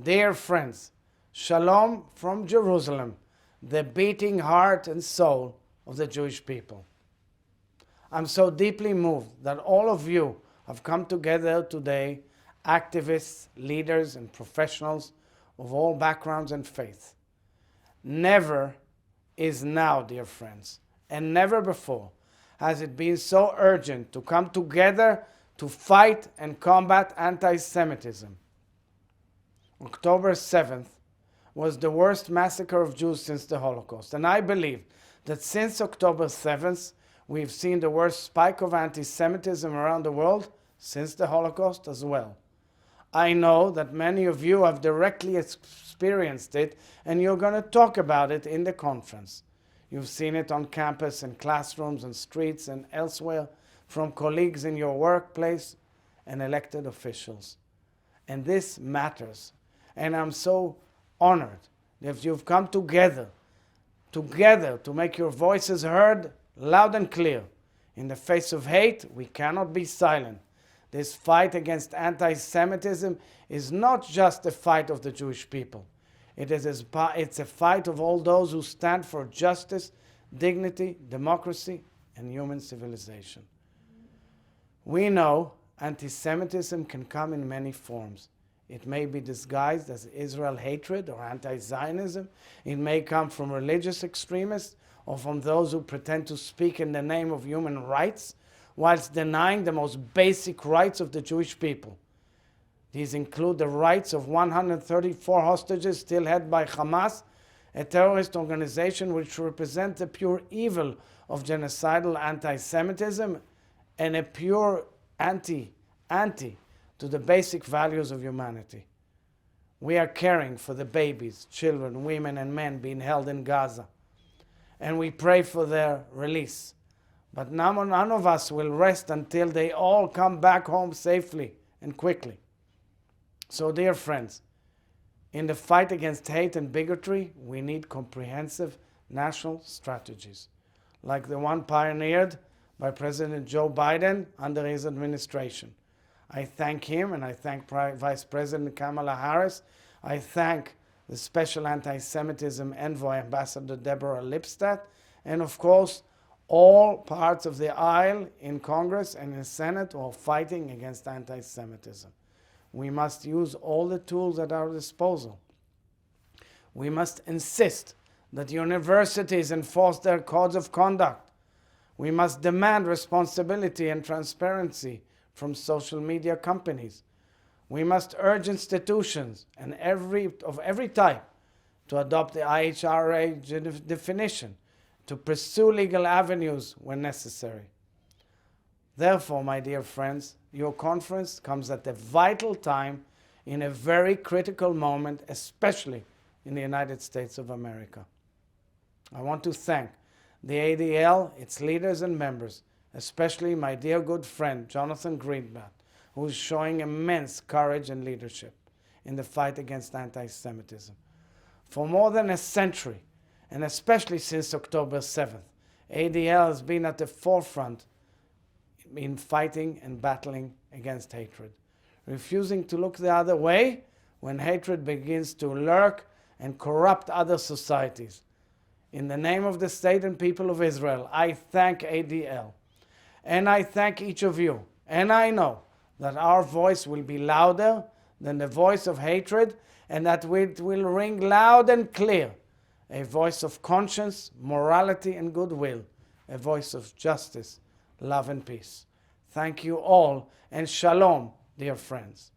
Dear friends, Shalom from Jerusalem, the beating heart and soul of the Jewish people. I'm so deeply moved that all of you have come together today, activists, leaders, and professionals of all backgrounds and faiths. Never is now, dear friends, and never before has it been so urgent to come together to fight and combat anti-Semitism. October 7th was the worst massacre of Jews since the Holocaust, and I believe that since October 7th, we've seen the worst spike of anti-Semitism around the world since the Holocaust as well. I know that many of you have directly experienced it, and you're going to talk about it in the conference. You've seen it on campus and classrooms and streets and elsewhere, from colleagues in your workplace and elected officials. And this matters. And I'm so honored that you've come together to make your voices heard loud and clear. In the face of hate, we cannot be silent. This fight against anti-Semitism is not just a fight of the Jewish people. It's a fight of all those who stand for justice, dignity, democracy, and human civilization. We know anti-Semitism can come in many forms. It may be disguised as Israel hatred or anti-Zionism. It may come from religious extremists or from those who pretend to speak in the name of human rights whilst denying the most basic rights of the Jewish people. These include the rights of 134 hostages still held by Hamas, a terrorist organization which represents the pure evil of genocidal anti-Semitism and a pure anti to the basic values of humanity. We are caring for the babies, children, women, and men being held in Gaza, and we pray for their release. But none of us will rest until they all come back home safely and quickly. So, dear friends, in the fight against hate and bigotry, we need comprehensive national strategies, like the one pioneered by President Joe Biden under his administration. I thank him, and I thank Vice President Kamala Harris. I thank the Special Anti-Semitism Envoy, Ambassador Deborah Lipstadt, and of course, all parts of the aisle in Congress and in the Senate who are fighting against anti-Semitism. We must use all the tools at our disposal. We must insist that universities enforce their codes of conduct. We must demand responsibility and transparency from social media companies. We must urge institutions of every type to adopt the IHRA definition, to pursue legal avenues when necessary. Therefore, my dear friends, your conference comes at a vital time in a very critical moment, especially in the United States of America. I want to thank the ADL, its leaders and members, especially my dear good friend Jonathan Greenblatt, who is showing immense courage and leadership in the fight against anti-Semitism. For more than a century, and especially since October 7th, ADL has been at the forefront in fighting and battling against hatred, refusing to look the other way when hatred begins to lurk and corrupt other societies. In the name of the state and people of Israel, I thank ADL. And I thank each of you. And I know that our voice will be louder than the voice of hatred, and that it will ring loud and clear, a voice of conscience, morality, and goodwill, a voice of justice, love, and peace. Thank you all, and shalom, dear friends.